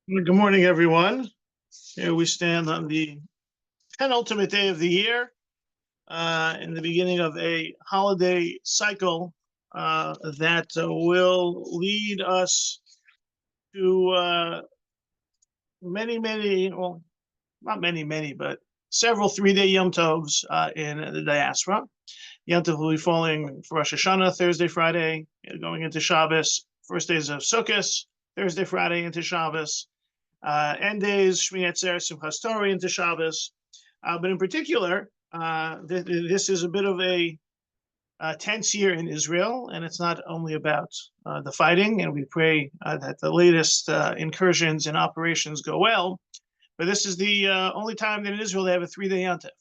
Good morning, everyone. Here we stand on the penultimate day of the year, in the beginning of a holiday cycle that will lead us to well, not many, but several 3-day Yom Tovs in the diaspora. Yom Tov will be falling for Rosh Hashanah, Thursday, Friday, going into Shabbos, first days of Sukkot, Thursday, Friday into Shabbos. End days, Shmini Atzeres, Simchas Torah into Shabbos. But in particular, this is a bit of a tense year in Israel, and it's not only about the fighting, and we pray that the latest incursions and operations go well, but this is the only time that in Israel they have a 3-day Yom Tov.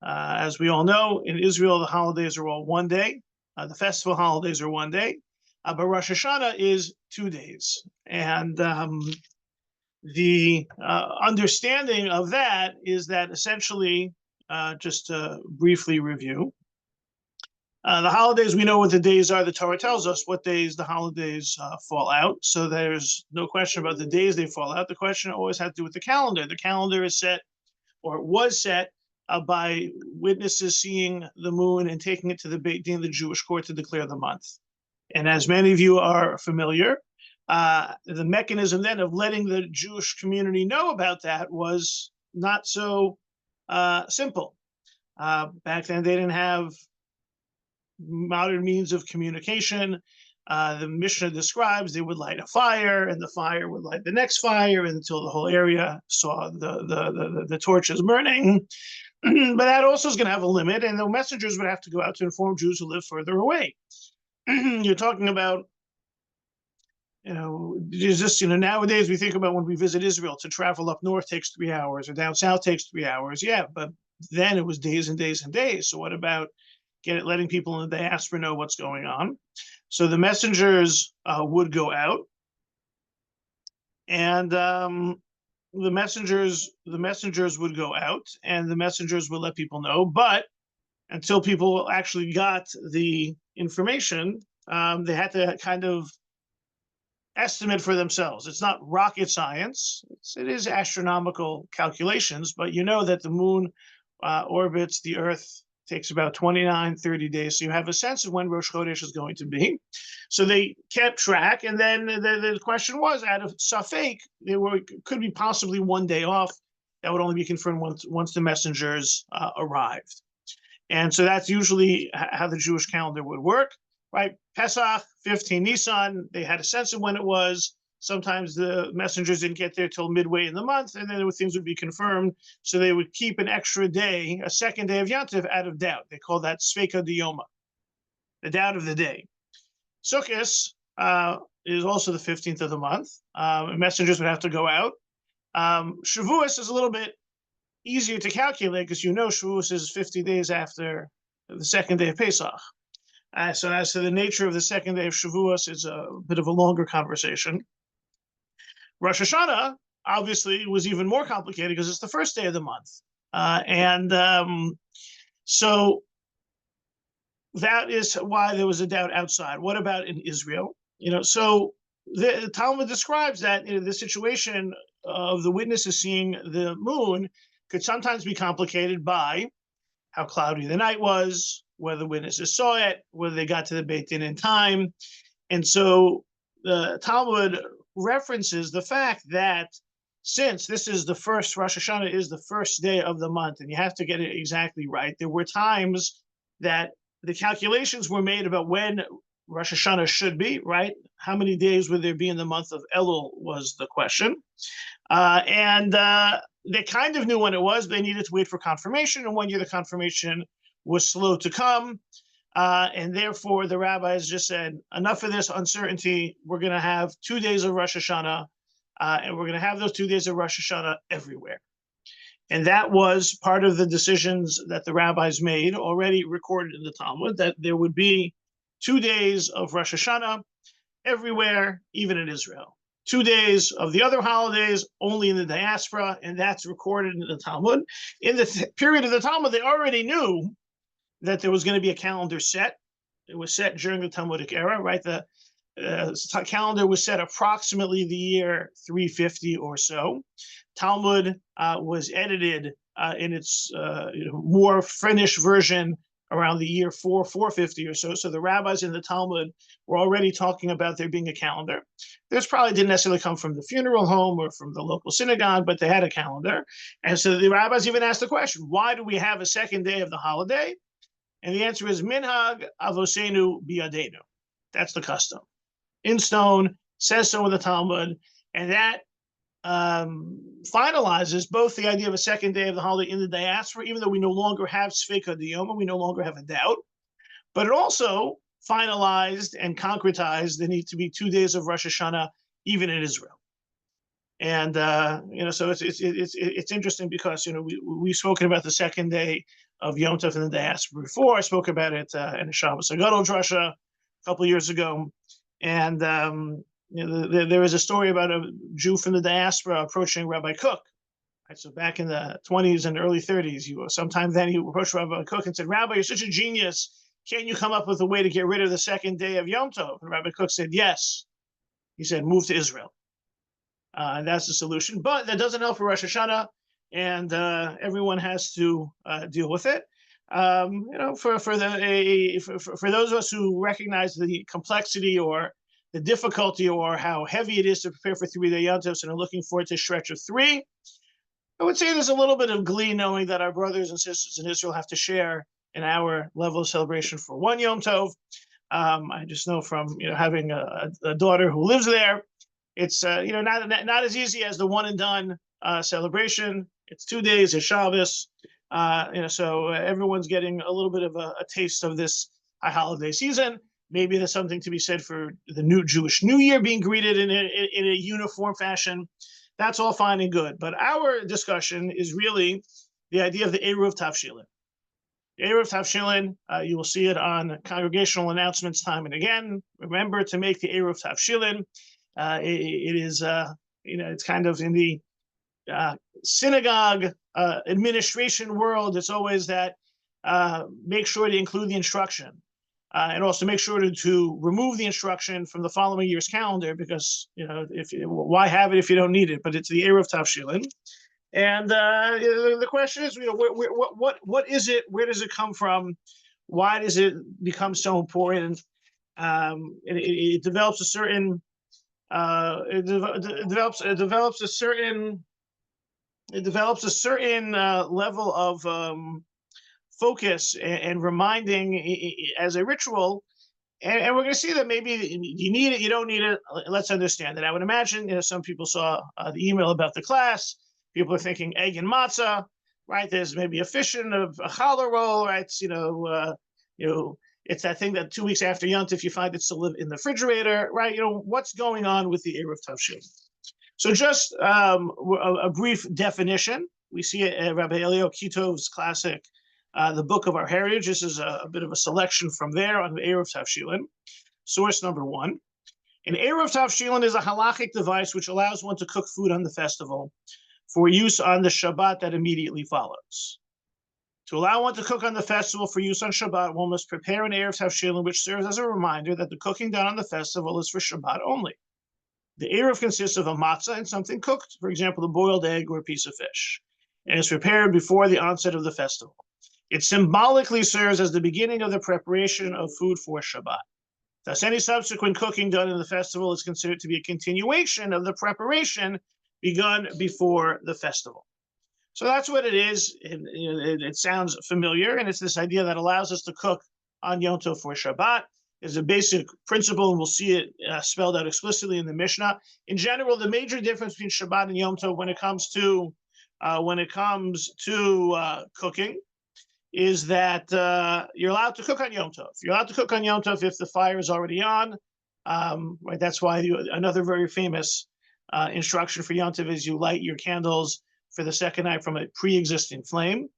As we all know, in Israel, the holidays are all one day. The festival holidays are one day, but Rosh Hashanah is 2 days. And the understanding of that is that essentially, just to briefly review, the holidays, we know what the days are. The Torah tells us what days the holidays fall out. So there's no question about the days they fall out. The question always had to do with the calendar. The calendar is set, or was set, by witnesses seeing the moon and taking it to the Beit Din, the Jewish court, to declare the month. And as many of you are familiar, the mechanism then of letting the Jewish community know about that was not so simple. Back then, they didn't have modern means of communication. The Mishnah describes they would light a fire, and the fire would light the next fire until the whole area saw the torches burning. But that also is going to have a limit, and the messengers would have to go out to inform Jews who live further away. You're talking about, nowadays we think about when we visit Israel, to travel up north takes 3 hours, or down south takes 3 hours. Yeah, but then it was days and days and days. So what about letting people in the diaspora know what's going on? So the messengers would go out, and the messengers would go out, and the messengers would let people know. But until people actually got the information, they had to kind of estimate for themselves. It's not rocket science. It is astronomical calculations, but you know that the moon orbits the Earth, takes about 29, 30 days. So you have a sense of when Rosh Chodesh is going to be. So they kept track, and then the question was, out of Safek, could be possibly 1 day off. That would only be confirmed once the messengers arrived. And so that's usually how the Jewish calendar would work, right? Pesach, 15 Nisan, they had a sense of when it was. Sometimes the messengers didn't get there till midway in the month, and then things would be confirmed. So they would keep an extra day, a second day of Yom Tov, out of doubt. They call that Sveika Diyoma, the doubt of the day. Sukkot is also the 15th of the month. Messengers would have to go out. Shavuos is a little bit easier to calculate, because Shavuos is 50 days after the second day of Pesach. So as to the nature of the second day of Shavuos, is a bit of a longer conversation. Rosh Hashanah, obviously, was even more complicated because it's the first day of the month. So that is why there was a doubt outside. What about in Israel? So the Talmud describes that the situation of the witnesses seeing the moon could sometimes be complicated by how cloudy the night was, whether the witnesses saw it, whether they got to the Beit Din in time. And so the Talmud references the fact that since this is the first, Rosh Hashanah is the first day of the month, and you have to get it exactly right, there were times that the calculations were made about when Rosh Hashanah should be, right? How many days would there be in the month of Elul was the question. They kind of knew when it was. They needed to wait for confirmation, and 1 year the confirmation was slow to come. And therefore, the rabbis just said, enough of this uncertainty. We're going to have 2 days of Rosh Hashanah, and we're going to have those 2 days of Rosh Hashanah everywhere. And that was part of the decisions that the rabbis made, already recorded in the Talmud, that there would be 2 days of Rosh Hashanah everywhere, even in Israel. 2 days of the other holidays only in the diaspora, and that's recorded in the Talmud. In the period of the Talmud, they already knew that there was going to be a calendar set. It was set during the Talmudic era, right? calendar was set approximately the year 350 or so. Talmud was edited in its more finished version around the year 450 or so. So the rabbis in the Talmud were already talking about there being a calendar. This probably didn't necessarily come from the funeral home or from the local synagogue, but they had a calendar. And so the rabbis even asked the question, why do we have a second day of the holiday? And the answer is minhag avosenu biyadenu. That's the custom. In stone, says so in the Talmud, and that finalizes both the idea of a second day of the holiday in the diaspora, even though we no longer have Sfeika Diyoma, we no longer have a doubt, but it also finalized and concretized the need to be 2 days of Rosh Hashanah, even in Israel. And so it's interesting because we've spoken about the second day of Yom Tov in the diaspora before. I spoke about it in a Shabbos Agadol Drasha a couple of years ago, and there is a story about a Jew from the diaspora approaching Rabbi Cook. Right, so back in the 20s and early 30s, sometime then he approached Rabbi Cook and said, "Rabbi, you're such a genius. Can't you come up with a way to get rid of the second day of Yom Tov?" And Rabbi Cook said, "Yes." He said, "Move to Israel." And that's the solution. But that doesn't help for Rosh Hashanah, and everyone has to deal with it. For those of us who recognize the complexity or the difficulty or how heavy it is to prepare for 3-day Yom Tovs and are looking forward to a stretch of 3, I would say there's a little bit of glee knowing that our brothers and sisters in Israel have to share in our level of celebration for 1 Yom Tov. I just know from having a daughter who lives there, it's not as easy as the one and done celebration. It's 2 days, it's Shabbos, so everyone's getting a little bit of a taste of this high holiday season. Maybe there's something to be said for the new Jewish New Year being greeted in a uniform fashion. That's all fine and good. But our discussion is really the idea of the Eruv Tavshilin. The Eruv Tavshilin, you will see it on congregational announcements time and again. Remember to make the Eruv Tavshilin. It is, it's kind of in the synagogue administration world. It's always that make sure to include the instruction. And also make sure to remove the instruction from the following year's calendar because, why have it if you don't need it? But it's the Eruv Tavshilin. And the question is, what is it? Where does it come from? Why does it become so important? It develops a certain level of focus and reminding as a ritual, and we're going to see that maybe you need it, you don't need it. Let's understand that. I would imagine some people saw the email about the class. People are thinking egg and matzah, right? There's maybe a fish and a challah roll, right? It's that thing that 2 weeks after Yom Tov you find it still in the refrigerator, right? What's going on with the Eruv Tavshilin? So just a brief definition. We see it Rabbi Eliyahu Kitov's classic, The Book of Our Heritage. This is a bit of a selection from there on the Eruv Tavshilin. Source number 1. An Eruv Tavshilin is a halachic device which allows one to cook food on the festival for use on the Shabbat that immediately follows. To allow one to cook on the festival for use on Shabbat, one must prepare an Eruv Tavshilin which serves as a reminder that the cooking done on the festival is for Shabbat only. The Eruv consists of a matzah and something cooked, for example, a boiled egg or a piece of fish, and is prepared before the onset of the festival. It symbolically serves as the beginning of the preparation of food for Shabbat. Thus, any subsequent cooking done in the festival is considered to be a continuation of the preparation begun before the festival. So that's what it is. It sounds familiar, and it's this idea that allows us to cook on Yom Tov for Shabbat. Is a basic principle, and we'll see it spelled out explicitly in the Mishnah. In general, the major difference between Shabbat and Yom Tov when it comes to cooking is that you're allowed to cook on Yom Tov. You're allowed to cook on Yom Tov if the fire is already on. Right, that's why another very famous instruction for Yom Tov is you light your candles for the second night from a pre-existing flame.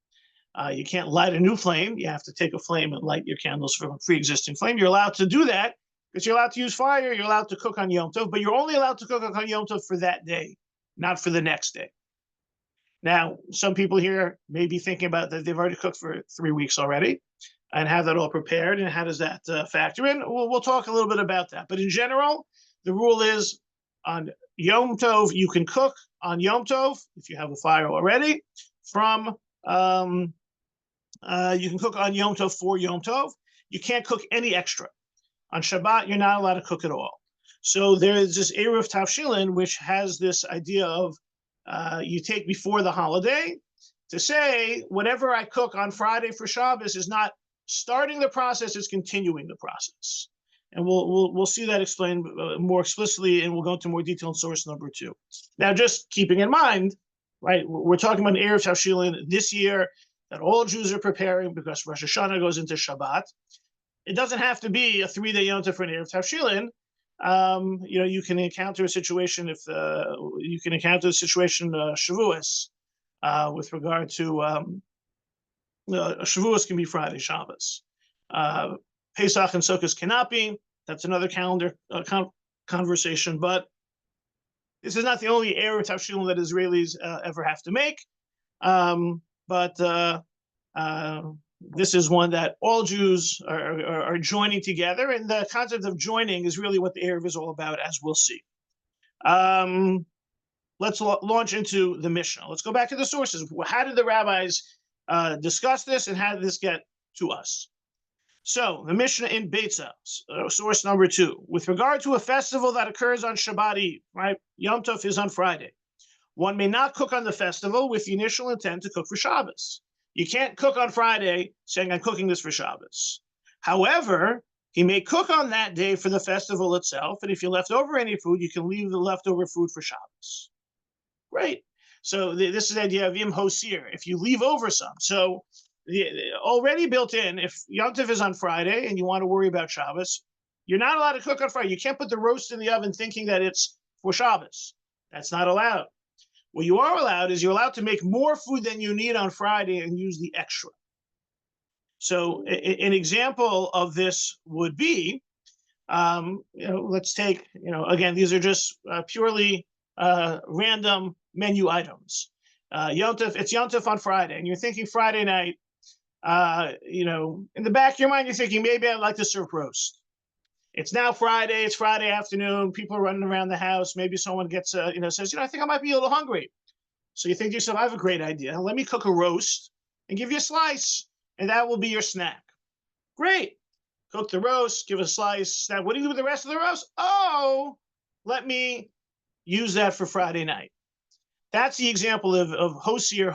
You can't light a new flame. You have to take a flame and light your candles from a pre-existing flame. You're allowed to do that because you're allowed to use fire. You're allowed to cook on Yom Tov, but you're only allowed to cook on Yom Tov for that day, not for the next day. Now, some people here may be thinking about that they've already cooked for 3 weeks already. and have that all prepared. And how does that factor in? We'll talk a little bit about that. But in general, the rule is on Yom Tov, you can cook on Yom Tov if you have a fire already. You can cook on Yom Tov for Yom Tov. You can't cook any extra. On Shabbat, you're not allowed to cook at all. So there is this Eruv Tavshilin, which has this idea of you take before the holiday to say whatever I cook on Friday for Shabbos is not starting the process, it's continuing the process. And we'll see that explained more explicitly, and we'll go into more detail in source number 2. Now, just keeping in mind, right, we're talking about an Eruv Tavshilin this year that all Jews are preparing because Rosh Hashanah goes into Shabbat. It doesn't have to be a 3-day Yom Tov for an Eruv Tavshilin. You can encounter a situation Shavuos with regard to Shavuos can be Friday, Shabbos. Pesach and Sukkot cannot be. That's another calendar conversation. But this is not the only Eruv Tavshilin that Israelis ever have to make. This is one that all Jews are joining together, and the concept of joining is really what the Eruv is all about, as we'll see. Let's launch into the Mishnah. Let's go back to the sources. How did the rabbis discuss this, and how did this get to us? So, the Mishnah in Beitza, source number 2. With regard to a festival that occurs on Shabbat Eve, right? Yom Tov is on Friday. One may not cook on the festival with the initial intent to cook for Shabbos. You can't cook on Friday saying, I'm cooking this for Shabbos. However, he may cook on that day for the festival itself, and if you left over any food, you can leave the leftover food for Shabbos. Great. So this is the idea of im hosir, if you leave over some. So already built in, if Yom Tov is on Friday and you want to worry about Shabbos, you're not allowed to cook on Friday. You can't put the roast in the oven thinking that it's for Shabbos. That's not allowed. What you are allowed is you're allowed to make more food than you need on Friday and use the extra. So an example of this would be, let's take, again, these are just purely random menu items. It's Yom Tov on Friday, and you're thinking Friday night, in the back of your mind, you're thinking, maybe I'd like to serve roast. It's now Friday, it's Friday afternoon, people are running around the house, maybe someone gets, says, I think I might be a little hungry. So you think to yourself, I have a great idea. Let me cook a roast and give you a slice, and that will be your snack. Great. Cook the roast, give a slice. Now, what do you do with the rest of the roast? Oh, let me use that for Friday night. That's the example of hosir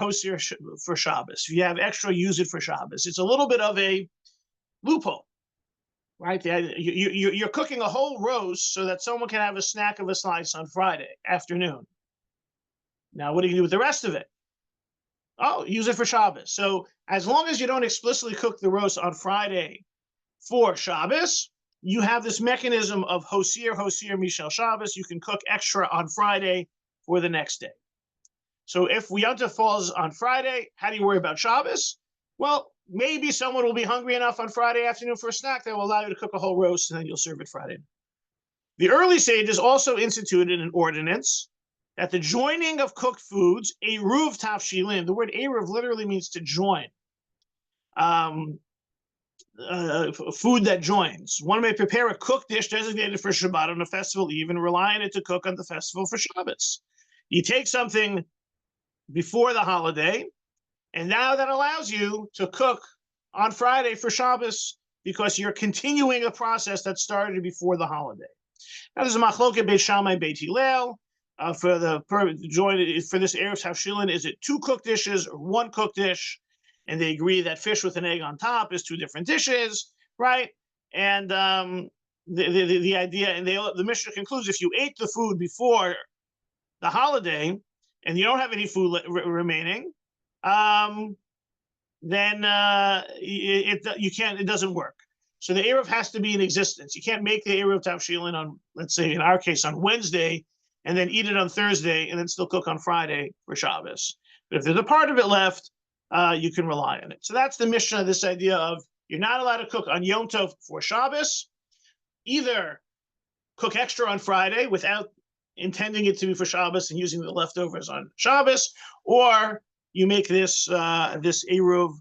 for Shabbos. If you have extra, use it for Shabbos. It's a little bit of a loophole, right? You're cooking a whole roast so that someone can have a snack of a slice on Friday afternoon. Now, what do you do with the rest of it? Oh, use it for Shabbos. So as long as you don't explicitly cook the roast on Friday for Shabbos, you have this mechanism of hosir mishal Shabbos. You can cook extra on Friday for the next day. So if Yom Tov falls on Friday, how do you worry about Shabbos? Well, maybe someone will be hungry enough on Friday afternoon for a snack that will allow you to cook a whole roast, and then you'll serve it Friday. The early sages also instituted an ordinance that the joining of cooked foods, Eruv Tavshilin, the word Eruv literally means to join. Food that joins. One may prepare a cooked dish designated for Shabbat on a festival eve and rely on it to cook on the festival for Shabbos. You take something before the holiday, and now that allows you to cook on Friday for Shabbos because you're continuing a process that started before the holiday. Now there's a machloket Beit Shammai Beit Hillel. For this Eruv Tavshilin, is it 2 cooked dishes or 1 cooked dish? And they agree that fish with an egg on top is 2 different dishes, right? And the idea, and the Mishnah concludes, if you ate the food before the holiday and you don't have any food remaining, then it doesn't work. So the Eruv has to be in existence. You can't make the Eruv Tavshilin on, let's say in our case, on Wednesday, and then eat it on Thursday, and then still cook on Friday for Shabbos. But if there's a part of it left, you can rely on it. So that's the Mishnah, this idea of you're not allowed to cook on Yom Tov for Shabbos. Either cook extra on Friday without intending it to be for Shabbos and using the leftovers on Shabbos, or you make this Eruv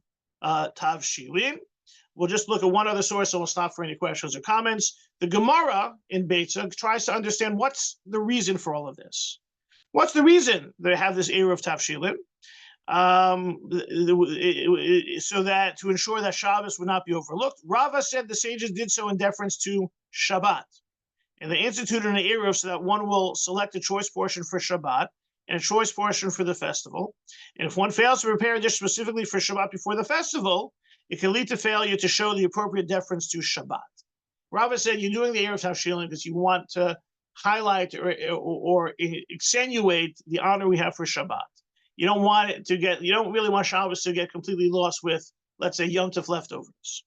Tavshilin. We'll just look at one other source and we'll stop for any questions or comments. The Gemara in Beitzah tries to understand what's the reason for all of this. What's the reason they have this Eruv Tavshilin? So that to ensure that Shabbos would not be overlooked. Rava said the sages did so in deference to Shabbat. And they instituted an Eruv so that one will select a choice portion for Shabbat and a choice portion for the festival. And if one fails to prepare a dish specifically for Shabbat before the festival, it can lead to failure to show the appropriate deference to Shabbat. Rava said you're doing the Eruv Tavshilin because you want to highlight or accentuate the honor we have for Shabbat. You don't want it to get, you don't really want Shabbos to get completely lost with, let's say, Yom Tov leftovers.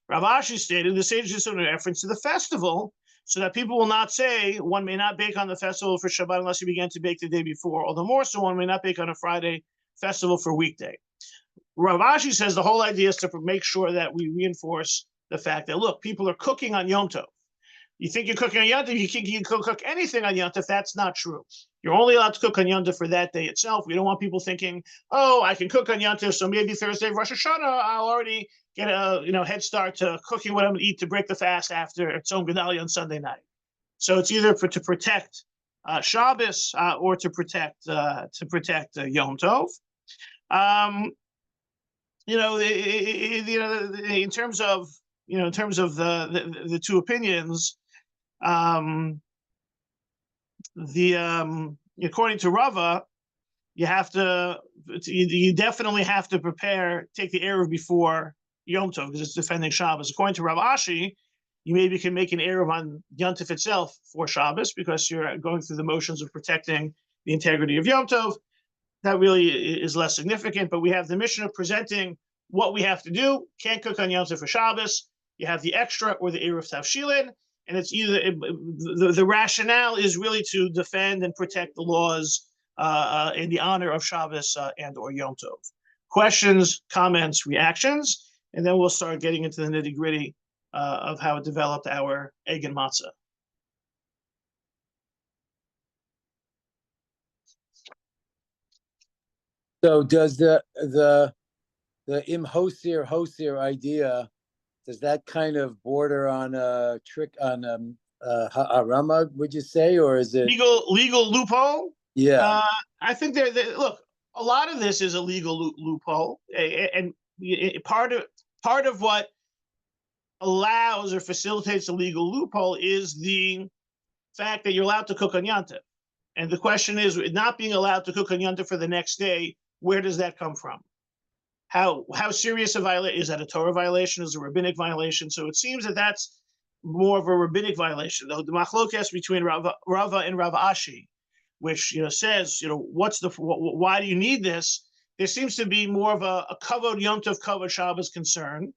Rav Ashi stated the sages did so in reference to the festival, so that people will not say one may not bake on the festival for Shabbat unless you began to bake the day before, or the more so one may not bake on a Friday festival for weekday. Rav Ashi says the whole idea is to make sure that we reinforce the fact that, look, people are cooking on Yom Tov. You think you're cooking on Yom Tov, you think you can cook anything on Yom Tov. That's not true. You're only allowed to cook on Yom Tov for that day itself. We don't want people thinking, oh, I can cook on Yom Tov, so maybe Thursday of Rosh Hashanah, I'll already get a head start to cooking what I'm going to eat to break the fast after Tzom Gedalia on Sunday night. So it's either to protect Shabbos or to protect Yom Tov. In terms of the two opinions, according to Rava, you definitely have to take the Eruv before Yom Tov because it's defending Shabbos. According to Rav Ashi, you maybe can make an Eruv on Yom Tov itself for Shabbos because you're going through the motions of protecting the integrity of Yom Tov. That really is less significant, but we have the mission of presenting what we have to do. Can't cook on Yom Tov for Shabbos. You have the extra or the Eruv Tavshilin, and it's either the rationale is really to defend and protect the laws in the honor of Shabbos and or Yom Tov. Questions, comments, reactions, and then we'll start getting into the nitty gritty of how it developed our egg and matzah. So does the im hosir idea, does that kind of border on a trick on ha'arama, would you say, or is it legal loophole? Yeah, I think look, a lot of this is a legal loophole, and part of what allows or facilitates a legal loophole is the fact that you're allowed to cook on Yom Tov. And the question is, not being allowed to cook on Yom Tov for the next day, where does that come from? How serious a violation? Is that a Torah violation? Is it a rabbinic violation? So it seems that that's more of a rabbinic violation. The machlokes between Rava and Rav Ashi, which says why do you need this? There seems to be more of a kavod Yom Tov kavod Shabbos concern,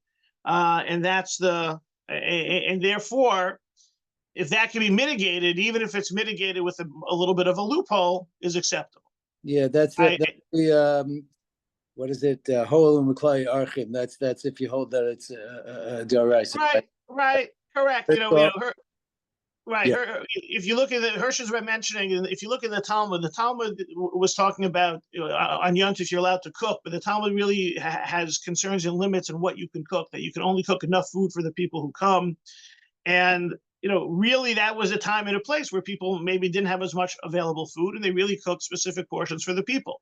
and that's and therefore, if that can be mitigated, even if it's mitigated with a little bit of a loophole, is acceptable. Yeah, that's the what is it? Hol and Maklai Archim. That's if you hold that it's daraisa. Right, correct. Right. Yeah. If you look at Hirsch's mentioning, if you look at the Talmud was talking about on Yom Tov if you're allowed to cook, but the Talmud really has concerns and limits on what you can cook. That you can only cook enough food for the people who come, and really that was a time and a place where people maybe didn't have as much available food, and they really cooked specific portions for the people.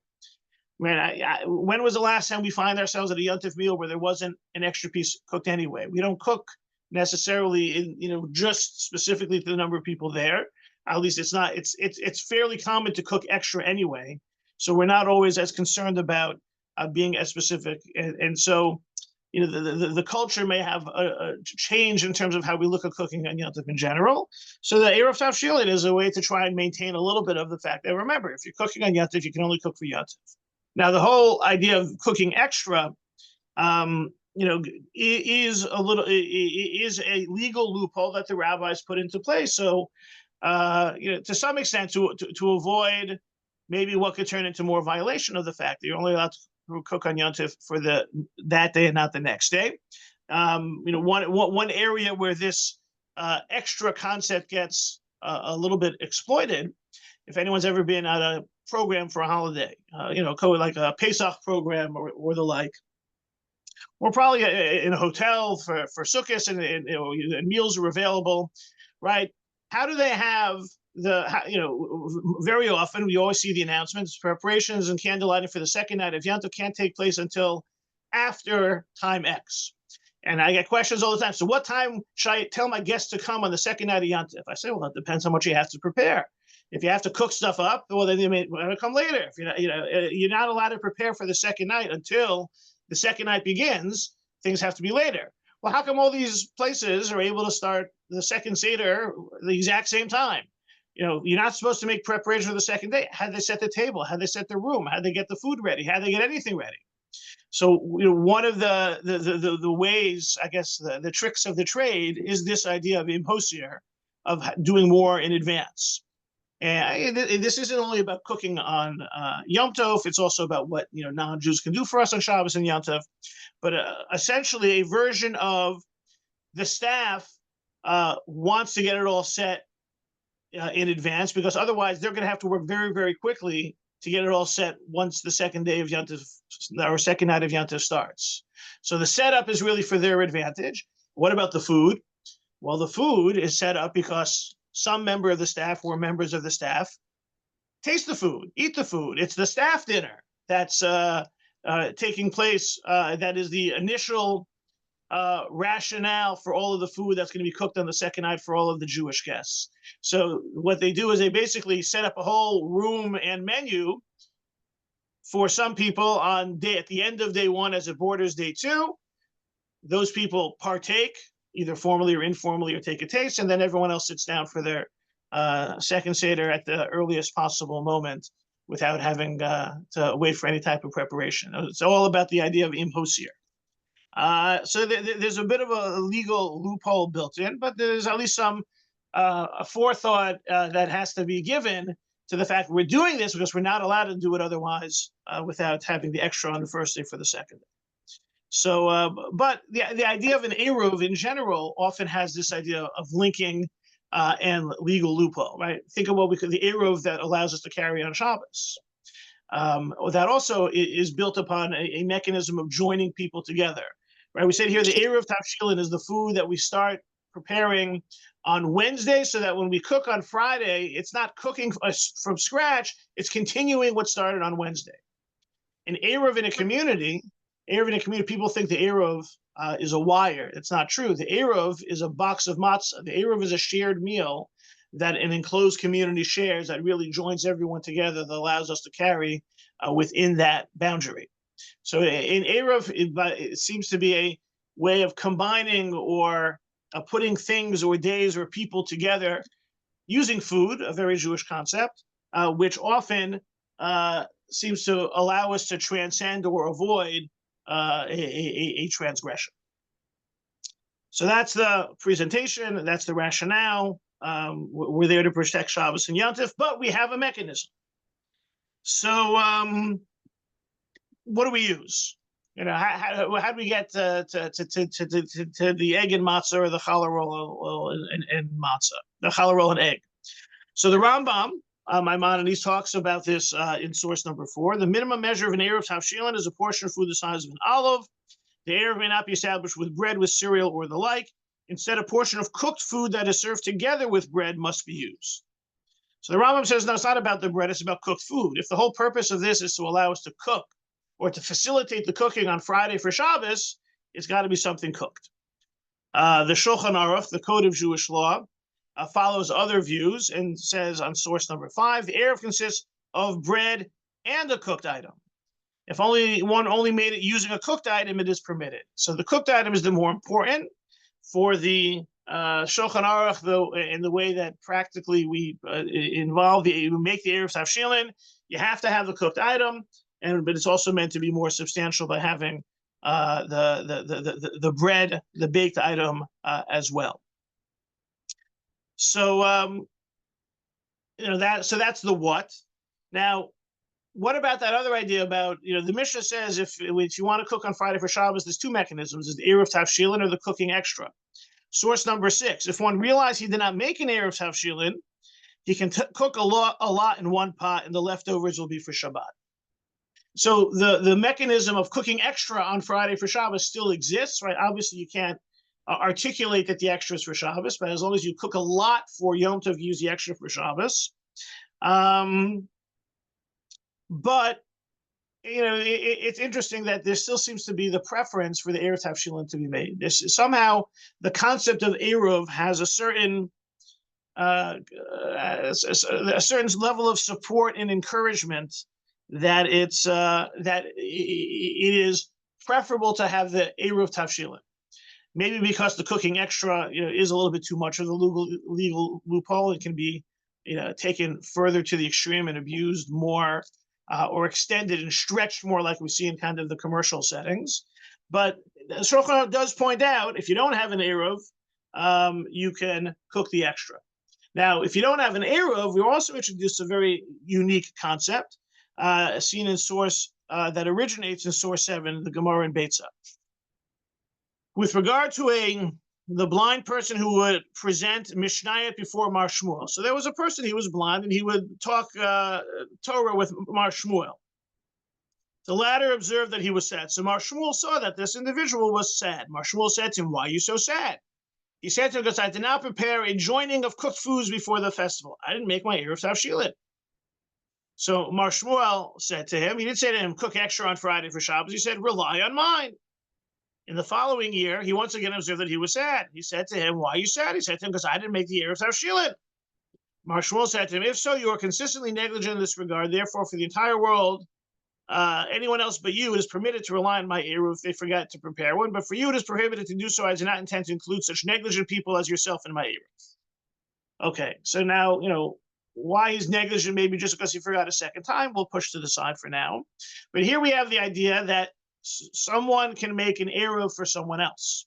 When was the last time we find ourselves at a Yom Tov meal where there wasn't an extra piece cooked anyway? We don't cook necessarily just specifically to the number of people there. At least it's fairly common to cook extra anyway. So we're not always as concerned about being as specific. And so, the culture may have a change in terms of how we look at cooking on Yom Tov in general. So the Eruv Tavshilin is a way to try and maintain a little bit of the fact that, remember, if you're cooking on Yom Tov, you can only cook for Yom Tov. Now, the whole idea of cooking extra, is a legal loophole that the rabbis put into place. So, to some extent, to avoid maybe what could turn into more violation of the fact that you're only allowed to cook on Yom Tov for that day and not the next day. One area where this extra concept gets a little bit exploited, if anyone's ever been at a program for a holiday, like a Pesach program or the like, We're probably in a hotel for Sukkot, and meals are available, right? How do they have very often we always see the announcements, preparations and candlelighting for the second night of Yantav can't take place until after time X. And I get questions all the time. So what time should I tell my guests to come on the second night of Yantav? I say, well, it depends on what you have to prepare. If you have to cook stuff up, well, then they may want to come later. If you're not allowed to prepare for the second night until the second night begins. Things have to be later. Well, how come all these places are able to start the second Seder the exact same time? You're not supposed to make preparation for the second day. How'd they set the table? How'd they set the room? How'd they get the food ready? How'd they get anything ready? So one of the ways, I guess, the tricks of the trade is this idea of imposir, of doing more in advance. And this isn't only about cooking on Yom Tov. It's also about what non-Jews can do for us on Shabbos and Yom Tov. But essentially, a version of the staff wants to get it all set in advance, because otherwise they're going to have to work very, very quickly to get it all set once the second day of Yom Tov or second night of Yom Tov starts. So the setup is really for their advantage. What about the food? Well, the food is set up because some member of the staff or members of the staff taste the food, eat the food. It's the staff dinner that's taking place. That is the initial rationale for all of the food that's going to be cooked on the second night for all of the Jewish guests. So what they do is they basically set up a whole room and menu for some people at the end of day one as it borders day two. Those people partake either formally or informally, or take a taste, and then everyone else sits down for their second Seder at the earliest possible moment without having to wait for any type of preparation. It's all about the idea of imposir. So there's a bit of a legal loophole built in, but there's at least some forethought that has to be given to the fact that we're doing this because we're not allowed to do it otherwise without having the extra on the first day for the second day. So, but the idea of an Eruv in general often has this idea of linking and legal loophole, right? Think of the Eruv that allows us to carry on Shabbos. That also is built upon a mechanism of joining people together, right? We said here the Eruv Tavshilin is the food that we start preparing on Wednesday, so that when we cook on Friday, it's not cooking from scratch, it's continuing what started on Wednesday. An Eruv in a community, people think the Eruv is a wire. It's not true. The Eruv is a box of matzah. The Eruv is a shared meal that an enclosed community shares that really joins everyone together, that allows us to carry within that boundary. So in Eruv, it seems to be a way of combining or putting things or days or people together using food, a very Jewish concept, which often seems to allow us to transcend or avoid a transgression. So that's the presentation, that's the rationale. We're there to protect Shabbos and Yom Tov, but we have a mechanism. So what do we use? How do we get to the egg and matzah, or the challah roll and matzah, the challah roll and egg? So the Rambam, Maimonides, talks about this in source number 4. The minimum measure of an Eruv Tavshilin is a portion of food the size of an olive. The Eruv may not be established with bread, with cereal, or the like. Instead, a portion of cooked food that is served together with bread must be used. So the Rambam says, no, it's not about the bread, it's about cooked food. If the whole purpose of this is to allow us to cook, or to facilitate the cooking on Friday for Shabbos, it's got to be something cooked. The Shulchan Aruch, the Code of Jewish Law, follows other views and says on source number 5, the Eruv consists of bread and a cooked item. If one only made it using a cooked item, it is permitted. So the cooked item is the more important for the Shulchan Aruch, though, in the way that practically we make the Eruv Tavshilin. You have to have the cooked item, but it's also meant to be more substantial by having the bread, the baked item as well. So that's the what. Now, what about that other idea about, the Mishnah says if you want to cook on Friday for Shabbos, there's 2 mechanisms: is the Eruv Tavshilin or the cooking extra. Source number 6: if one realized he did not make an Eruv Tavshilin, he can cook a lot in one pot, and the leftovers will be for Shabbat. So the mechanism of cooking extra on Friday for Shabbos still exists, right? Obviously, you can't articulate that the extra is for Shabbos, but as long as you cook a lot for Yom Tov, use the extra for Shabbos. But it's interesting that there still seems to be the preference for the Erev Tavshilin to be made. Somehow the concept of Eruv has a certain level of support and encouragement that it is preferable to have the Eruv Tavshilin. Maybe because the cooking extra is a little bit too much of the legal loophole. It can be taken further to the extreme and abused more, or extended and stretched more, like we see in kind of the commercial settings. But Shulchan Aruch does point out, if you don't have an Eruv, you can cook the extra. Now, if you don't have an Eruv, we also introduced a very unique concept seen in source that originates in source 7, the Gemara in Beitzah. With regard to the blind person who would present Mishnayot before Mar Shmuel. So there was a person, he was blind, and he would talk Torah with Mar Shmuel. The latter observed that he was sad. So Mar Shmuel saw that this individual was sad. Mar Shmuel said to him, "Why are you so sad?" He said to him, "Because I did not prepare a joining of cooked foods before the festival. I didn't make my Erev Tavshilin." So Mar Shmuel said to him, he didn't say to him, "Cook extra on Friday for Shabbos." He said, "Rely on mine." In the following year, he once again observed that he was sad. He said to him, "Why are you sad?" He said to him, "Because I didn't make the Erev Tavshilin." Mar Shmuel said to him, "If so, you are consistently negligent in this regard. Therefore, for the entire world, anyone else but you, it is permitted to rely on my Eruv if they forget to prepare one. But for you, it is prohibited to do so. I do not intend to include such negligent people as yourself in my Eruv." Okay, so now, why he's negligent, maybe just because he forgot a second time, we'll push to the side for now. But here we have the idea that someone can make an Eruv for someone else.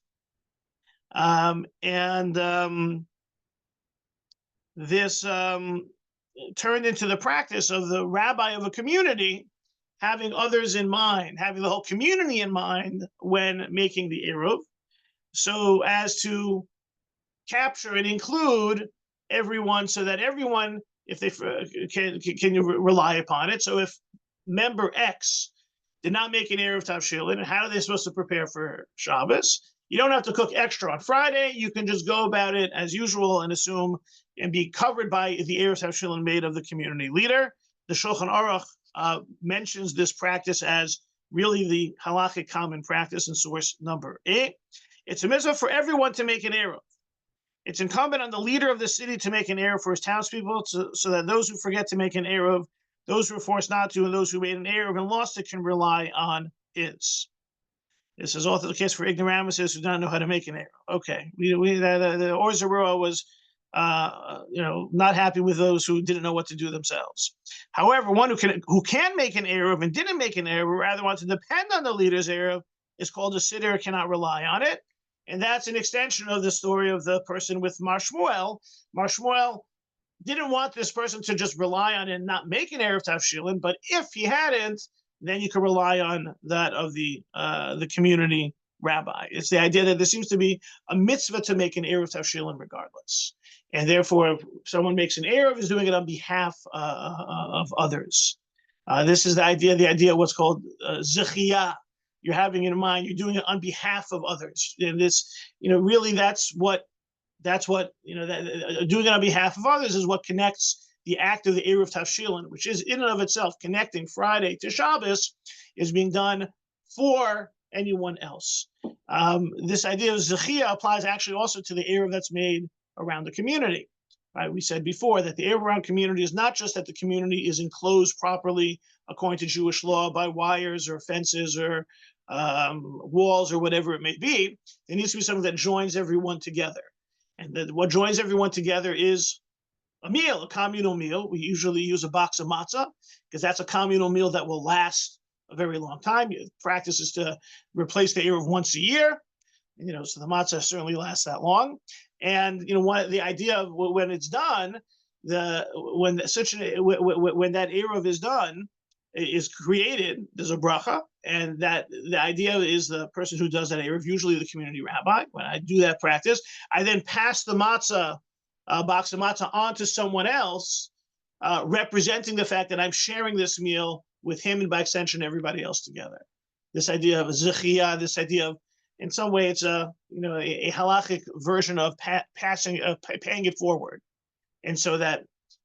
This turned into the practice of the rabbi of a community having others in mind, having the whole community in mind when making the Eruv, so as to capture and include everyone, so that everyone, if they can rely upon it. So if member X did not make an Erev Tavshilin, and how are they supposed to prepare for Shabbos? You don't have to cook extra on Friday. You can just go about it as usual and assume and be covered by the Erev Tavshilin made of the community leader. The Shulchan Aruch mentions this practice as really the halachic common practice in source number 8. It's a mitzvah for everyone to make an Erev. It's incumbent on the leader of the city to make an Erev for his townspeople, so that those who forget to make an Erev, those who were forced not to, and those who made an Erev and lost it can rely on his. This is also the case for ignoramuses who don't know how to make an Erev. Okay, the Or Zarua was not happy with those who didn't know what to do themselves. However, one who can make an Erev and didn't make an Erev, or rather wants to depend on the leader's Erev, is called a sitter, cannot rely on it. And that's an extension of the story of the person with Mar Shmuel. Mar Shmuel didn't want this person to just rely on it and not make an Erev Tavshilin, but if he hadn't, then you could rely on that of the community rabbi. It's the idea that there seems to be a mitzvah to make an Erev Tavshilin regardless. And therefore, if someone makes an Erev, is doing it on behalf of others. This is the idea of what's called zechiyah. You're having it in mind, you're doing it on behalf of others. And this, really that's what doing it on behalf of others is what connects the act of the Eruv Tavshilin, which is in and of itself connecting Friday to Shabbos, is being done for anyone else. This idea of zechiyah applies actually also to the Eruv that's made around the community. Right? We said before that the Eruv around community is not just that the community is enclosed properly according to Jewish law by wires or fences or walls or whatever it may be. There needs to be something that joins everyone together. And what joins everyone together is a meal, a communal meal. We usually use a box of matzah because that's a communal meal that will last a very long time. Practice is to replace the Eruv once a year. So the matzah certainly lasts that long. And the idea of when it's done, when that Eruv is done, is created, there's a bracha, and that the idea is the person who does that Eruv, usually the community rabbi. When I do that practice, I then pass the matzah, box of matzah, on to someone else, representing the fact that I'm sharing this meal with him and by extension everybody else together. This idea of a zechiyah, this idea of, in some way, it's a halachic version of paying it forward, and so that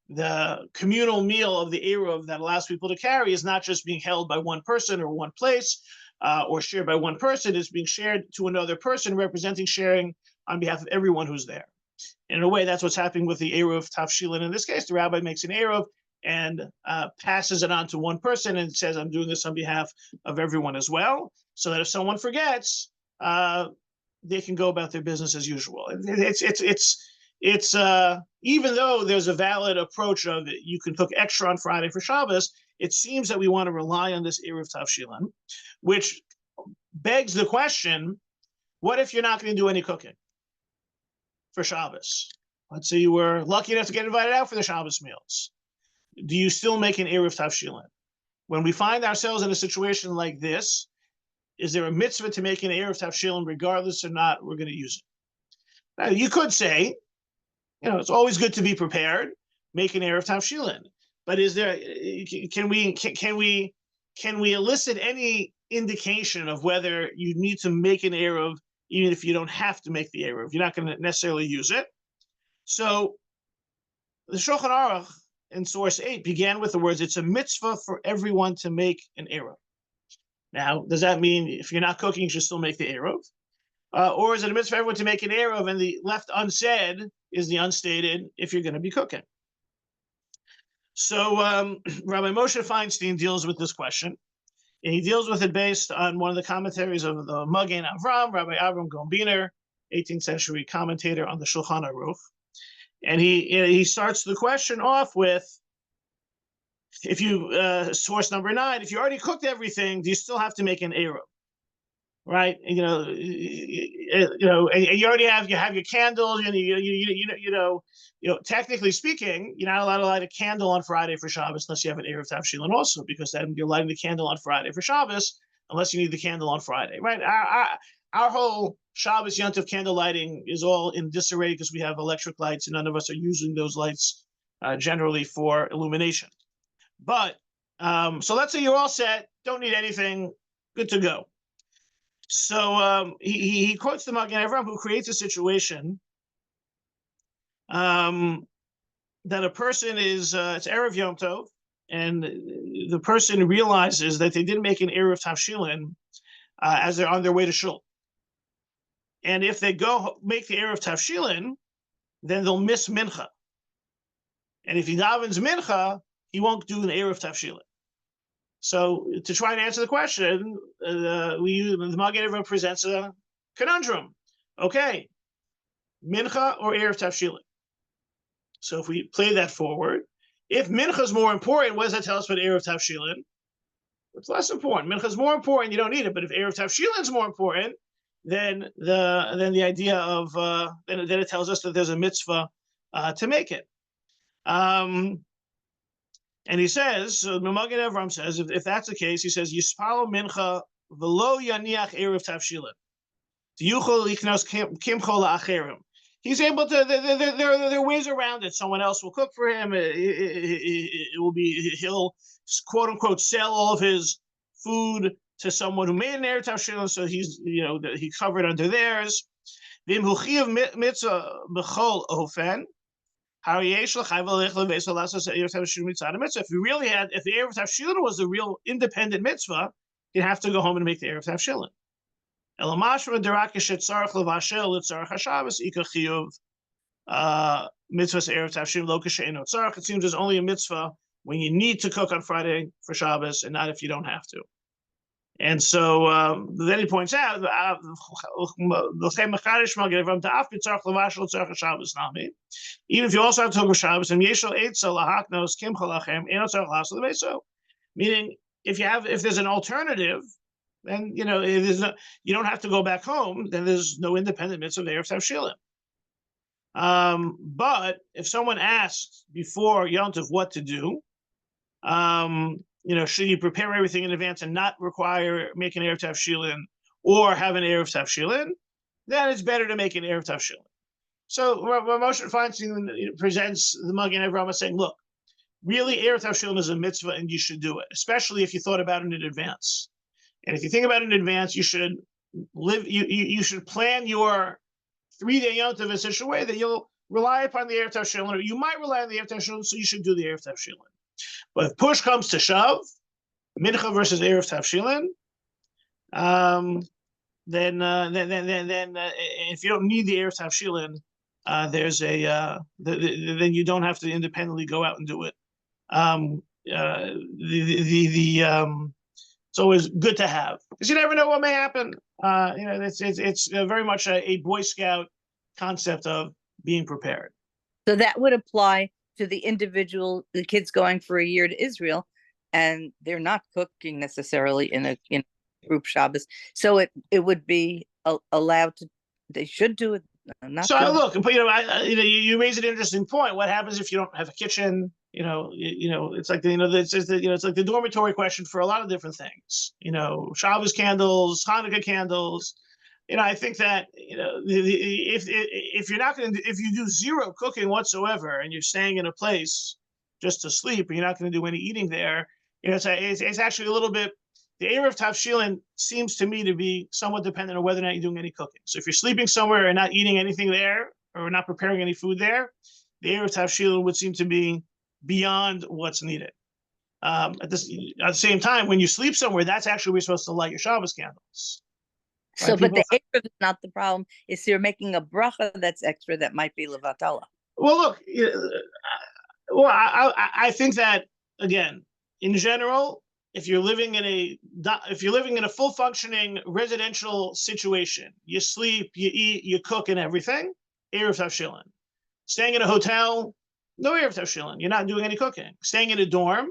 the communal meal of the Eruv that allows people to carry is not just being held by one person or one place, or shared by one person. It's being shared to another person, representing sharing on behalf of everyone who's there. And in a way, that's what's happening with the Eruv Tavshilin. In this case, the rabbi makes an Eruv and passes it on to one person and says, I'm doing this on behalf of everyone as well, so that if someone forgets, they can go about their business as usual. It's even though there's a valid approach of it, you can cook extra on Friday for Shabbos, it seems that we want to rely on this Eruv Tavshilin, which begs the question, what if you're not going to do any cooking for Shabbos? Let's say you were lucky enough to get invited out for the Shabbos meals. Do you still make an Eruv Tavshilin? When we find ourselves in a situation like this, is there a mitzvah to make an Eruv Tavshilin regardless or not we're going to use it? Now, you could say, it's always good to be prepared, make an Eruv Tavshilin. But is there, can we elicit any indication of whether you need to make an Eruv even if you don't have to make the Eruv? You're not going to necessarily use it. So the Shulchan Aruch in source 8 began with the words, it's a mitzvah for everyone to make an Eruv. Now, does that mean if you're not cooking, you should still make the Eruv? Or is it a mitzvah for everyone to make an Eruv and the left unsaid is the unstated if you're going to be cooking? So Rabbi Moshe Feinstein deals with this question. And he deals with it based on one of the commentaries of the Magen Avram, Rabbi Avram Gombiner, 18th century commentator on the Shulchan Aruch. And he starts the question off with, if you, source number 9, if you already cooked everything, do you still have to make an Eruv? Right? And, and you already have your candles, technically speaking, you're not allowed to light a candle on Friday for Shabbos unless you have an Eruv Tavshilin also, because then you're lighting the candle on Friday for Shabbos unless you need the candle on Friday, right? Our whole Shabbos Yontif candle lighting is all in disarray because we have electric lights and none of us are using those lights generally for illumination. But, so let's say you're all set, don't need anything, good to go. So he quotes the Magen Avram, who creates a situation that a person is, it's Erev Yom Tov, and the person realizes that they didn't make an Eruv Tavshilin as they're on their way to Shul. And if they go make the Eruv Tavshilin, then they'll miss Mincha. And if he davens Mincha, he won't do an Eruv Tavshilin. So to try and answer the question, the Magen Avram presents a conundrum. Okay, Mincha or Eruv Tavshilin? So if we play that forward, if Mincha is more important, what does that tell us about Eruv Tavshilin? It's less important. Mincha is more important, you don't need it. But if Eruv Tavshilin is more important, then the idea of then it tells us that there's a mitzvah to make it. And he says, so Magen Avram says, if that's the case, he says, Yispalo Mincha v'lo yaniach Eruv Tavshilin. Yuchol liknos kimcho la'acherim. He's able to. There are ways around it. Someone else will cook for him. It will be, he'll quote unquote sell all of his food to someone who made an Eruv Tavshilin, so he's he covered under theirs. V'im hu chiyav mitzvah b'chol ofen. If you really had, if the Eruv Tavshilin was the real independent mitzvah, you'd have to go home and make the Eruv Tavshilin. It seems there's only a mitzvah when you need to cook on Friday for Shabbos, and not if you don't have to. And so then he points out, even if you also have to cook for Shabbos, meaning if there's an alternative, then you don't have to go back home. Then there's no independent mitzvah of Eruv Tavshilin. But if someone asks before Yom Tov what to do, should you prepare everything in advance and not require making Eruv Tavshilin or have an Eruv Tavshilin, then it's better to make an Eruv Tavshilin. So Moshe Feinstein presents the Magen Avram saying, look, really, Erev Tavshilin is a mitzvah, and you should do it, especially if you thought about it in advance. And if you think about it in advance, you should you should plan your 3-day Yom Tov in such a way that you'll rely upon the Erev Tavshilin, or you might rely on the Erev Tavshilin, so you should do the Erev Tavshilin. But if push comes to shove, Mincha versus Erev Tavshilin, then if you don't need the Erev Tavshilin, then you don't have to independently go out and do it. It's always good to have, because you never know what may happen. It's very much a Boy Scout concept of being prepared. So that would apply to the kids going for a year to Israel, and they're not cooking necessarily in a group Shabbos. So it would be allowed to. They should do it. Look, but you raise an interesting point. What happens if you don't have a kitchen? It's like it's like the dormitory question for a lot of different things. Shabbos candles, Hanukkah candles. I think that if you're not going to, if you do zero cooking whatsoever and you're staying in a place just to sleep and you're not going to do any eating there, it's actually a little bit. The Erev Tavshilin seems to me to be somewhat dependent on whether or not you're doing any cooking. So if you're sleeping somewhere and not eating anything there, or not preparing any food there, the Erev Tavshilin would seem to be beyond what's needed. At the same time, when you sleep somewhere, that's actually where you're supposed to light your Shabbos candles. Right? So, but the Erev is not the problem. It's you're making a bracha that's extra that might be levatala. Well, look, I think that, again, in general, if you're living in a full functioning residential situation, you sleep, you eat, you cook, and everything, Erev Tavshilin. Staying in a hotel, no Erev Tavshilin. You're not doing any cooking. Staying in a dorm,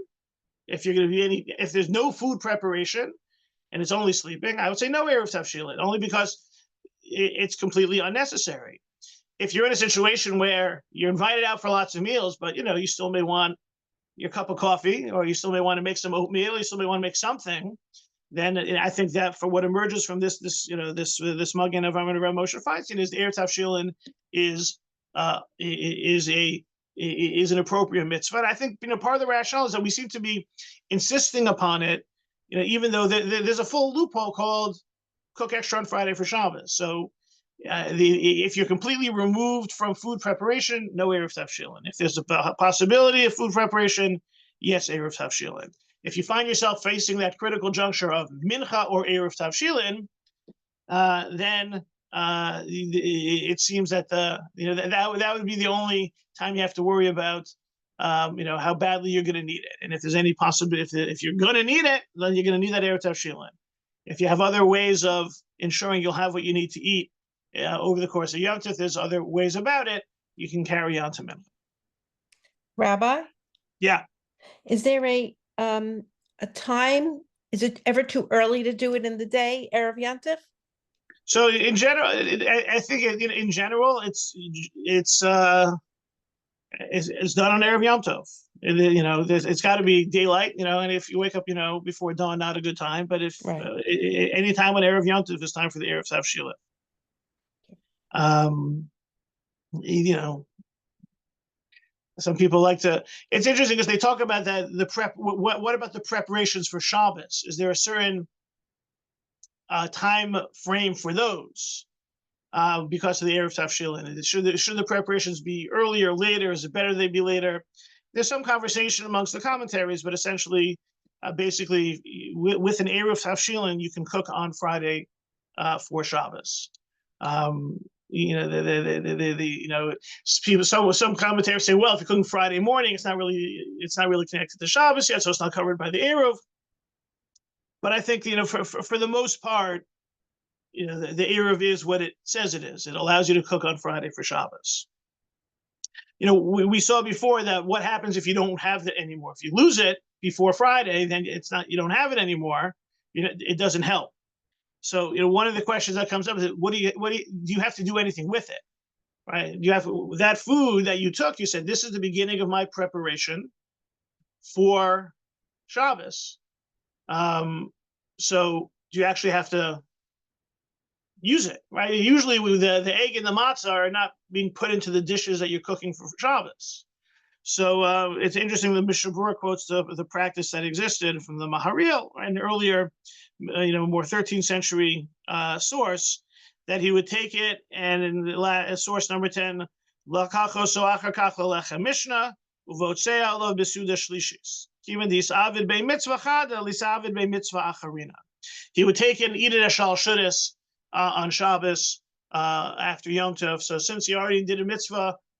if there's no food preparation and it's only sleeping, I would say no Erev Tavshilin, only because it's completely unnecessary. If you're in a situation where you're invited out for lots of meals, but you still may want your cup of coffee, or you still may want to make some oatmeal, you still may want to make something, then I think that for what emerges from this Magen of Rav Moshe Feinstein is the Erev Tavshilin is an appropriate mitzvah. And I think part of the rationale is that we seem to be insisting upon it, even though there's a full loophole called cook extra on Friday for Shabbos. So if you're completely removed from food preparation, no Erev Tavshilin. If there's a possibility of food preparation, yes, Erev Tavshilin. If you find yourself facing that critical juncture of Mincha or Erev Tavshilin, then it seems that that would be the only time you have to worry about how badly you're going to need it. And if there's any possibility, if you're going to need it, then you're going to need that Erev Tavshilin. If you have other ways of ensuring you'll have what you need to eat over the course of Yom Tov, there's other ways about it, you can carry on to Mincha. Rabbi? Yeah. Is there a time? Is it ever too early to do it in the day, Erev Yom Tov? So in general, I think in general, it's done on Erev Yom Tov. It's got to be daylight, and if you wake up, before dawn, not a good time. But if any time on Erev Yom Tov is time for the Erev Tavshilin. Some people like to. It's interesting because they talk about that the prep. What about the preparations for Shabbos? Is there a certain time frame for those? Because of the Erev Tavshilin, should the preparations be earlier or later? Is it better they be later? There's some conversation amongst the commentaries, but essentially, basically, with an Erev Tavshilin, you can cook on Friday for Shabbos. People. Some commentators say, well, if you're cooking Friday morning, it's not really connected to Shabbos yet, so it's not covered by the Eruv. But I think for the most part, the Eruv is what it says it is. It allows you to cook on Friday for Shabbos. We saw before that what happens if you don't have it anymore. If you lose it before Friday, then you don't have it anymore. It doesn't help. So one of the questions that comes up is, do you have to do anything with it, right? You have that food that you took. You said, this is the beginning of my preparation for Shabbos. So do you actually have to use it, right? Usually the egg and the matzah are not being put into the dishes that you're cooking for Shabbos. So it's interesting. The Mishnah Berurah quotes the practice that existed from the Maharil, an earlier, more 13th century source, that he would take it, and in the source number 10, lakacho soachar kach lelechem mishnah uvotzei alav besuda shlishis. Even this avid bei mitzvah chada lisavid bei mitzvah acharina. He would take it and eat it as shal shudis on Shabbos after Yom Tov. So since he already did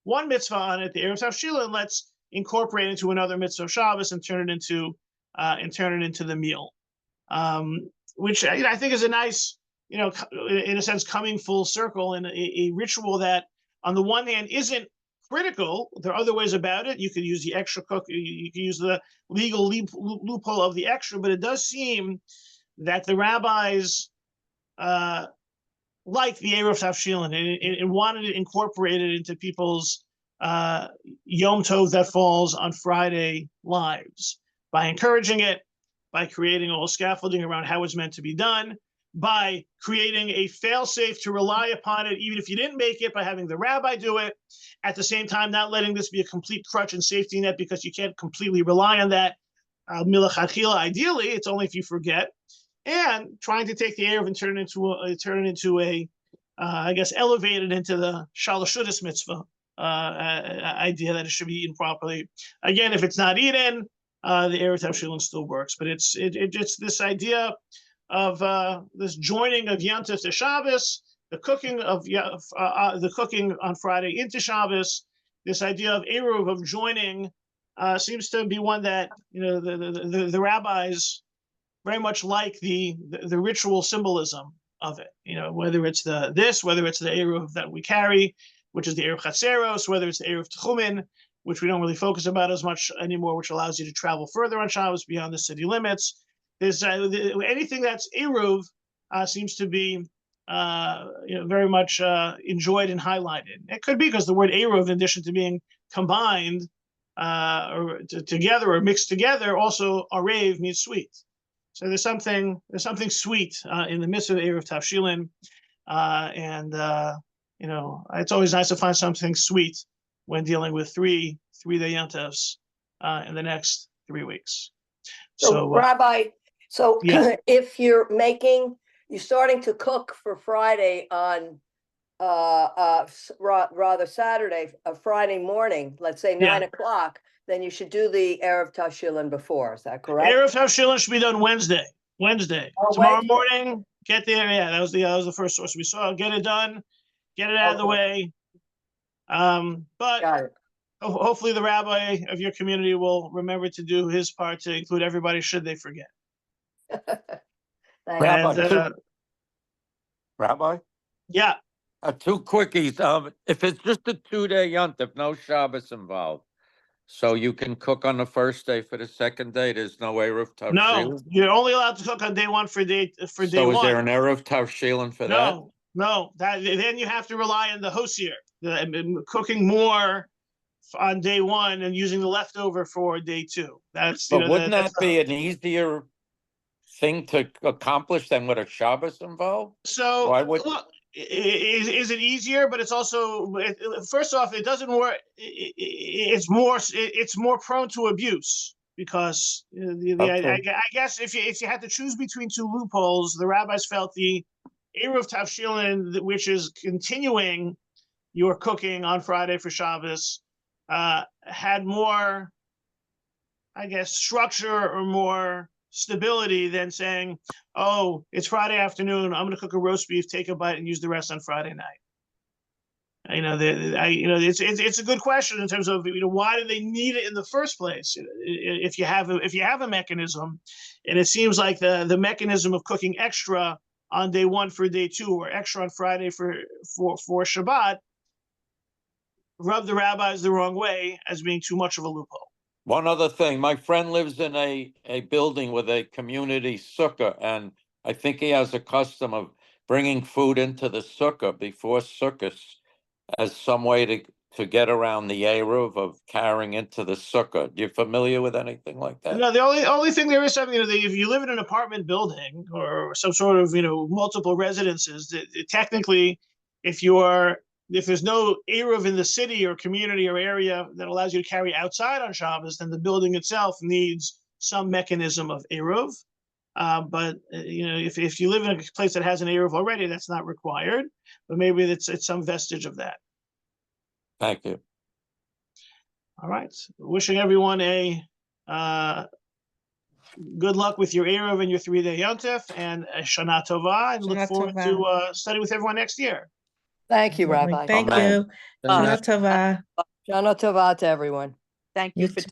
one mitzvah on it, the Eruv Tavshilin, let's incorporate it into another mitzvah of Shabbos and turn it into the meal, which I think is a nice, in a sense, coming full circle in a ritual that, on the one hand, isn't critical. There are other ways about it. You could use the extra cook. You could use the legal loophole of the extra, but it does seem that the rabbis like the Eruv Tavshilin and wanted it incorporated into people's Yom Tov that falls on Friday lives by encouraging it, by creating all scaffolding around how it's meant to be done, by creating a fail-safe to rely upon it, even if you didn't make it, by having the rabbi do it. At the same time, not letting this be a complete crutch and safety net because you can't completely rely on that. Milachachila, ideally, it's only if you forget. And trying to take the Eruv and turn it into a I guess, elevated into the Shalashudis mitzvah idea that it should be eaten properly. Again, if it's not eaten, the Eruv Tavshilin still works. But it's this idea of this joining of Yom Tov to Shabbos, the cooking on Friday into Shabbos. This idea of Eruv, of joining, seems to be one that the rabbis very much like the ritual symbolism of it. Whether it's whether it's the Eruv that we carry, which is the Eruv Chatzeros, whether it's the Eruv Tchumen, which we don't really focus about as much anymore, which allows you to travel further on Shabbos beyond the city limits. There's anything that's Eruv seems to be very much enjoyed and highlighted. It could be because the word Eruv, in addition to being combined or together or mixed together, also Arev means sweet. So there's something sweet in the midst of Eruv Tavshilin, it's always nice to find something sweet when dealing with three day Yom Tovs in the next 3 weeks. So Rabbi, yeah. if you're starting to cook for Friday on rather Saturday, Friday morning, let's say 9 o'clock, then you should do the Eruv Tavshilin before. Is that correct? Eruv Tavshilin should be done Wednesday. Oh, Tomorrow Wednesday. morning, get there. Yeah, that was the first source we saw. Get it done, get it out of the way. But hopefully the rabbi of your community will remember to do his part to include everybody should they forget. Rabbi? Yeah. 2 quickies. If it's just a 2-day Yom Tov, no Shabbos involved, so you can cook on the first day for the second day. There's no Eruv Tavshilin. No, you're only allowed to cook on day one for day one. So is there an Eruv Tavshilin for that? No. Then you have to rely on the hosier, cooking more on day one and using the leftover for day 2. But wouldn't that be an easier thing to accomplish than with a Shabbos involved? So why would? Look, is it easier? But it's also, first off, it doesn't work. It's more prone to abuse because I guess if you had to choose between 2 loopholes, the rabbis felt the Eruv Tavshilin, which is continuing your cooking on Friday for Shabbos, had more, I guess, structure or more stability than saying, oh, it's Friday afternoon, I'm going to cook a roast beef, take a bite, and use the rest on Friday night. It's a good question in terms of why do they need it in the first place? If you have a mechanism, and it seems like the mechanism of cooking extra on day 1 for day 2 or extra on Friday for Shabbat rubbed the rabbis the wrong way as being too much of a loophole. One other thing, my friend lives in a building with a community sukkah, and I think he has a custom of bringing food into the sukkah before Sukkot as some way to get around the Eruv of carrying into the sukkah. You familiar with anything like that? No, the only thing there is something, if you live in an apartment building or some sort of, multiple residences, technically, if you're if there's no Eruv in the city or community or area that allows you to carry outside on Shabbos, then the building itself needs some mechanism of Eruv. But you know, if you live in a place that has an Eruv already, that's not required. But maybe it's some vestige of that. Thank you. All right. Wishing everyone a good luck with your Eruv and your 3-day Yontef, and a Shana Tova, and look Shana forward Tova. to study with everyone next year. Thank you, Lovely. Rabbi. Thank Amen. you. Uh, Shana Tova. Shana Tova to everyone. Thank You you for too.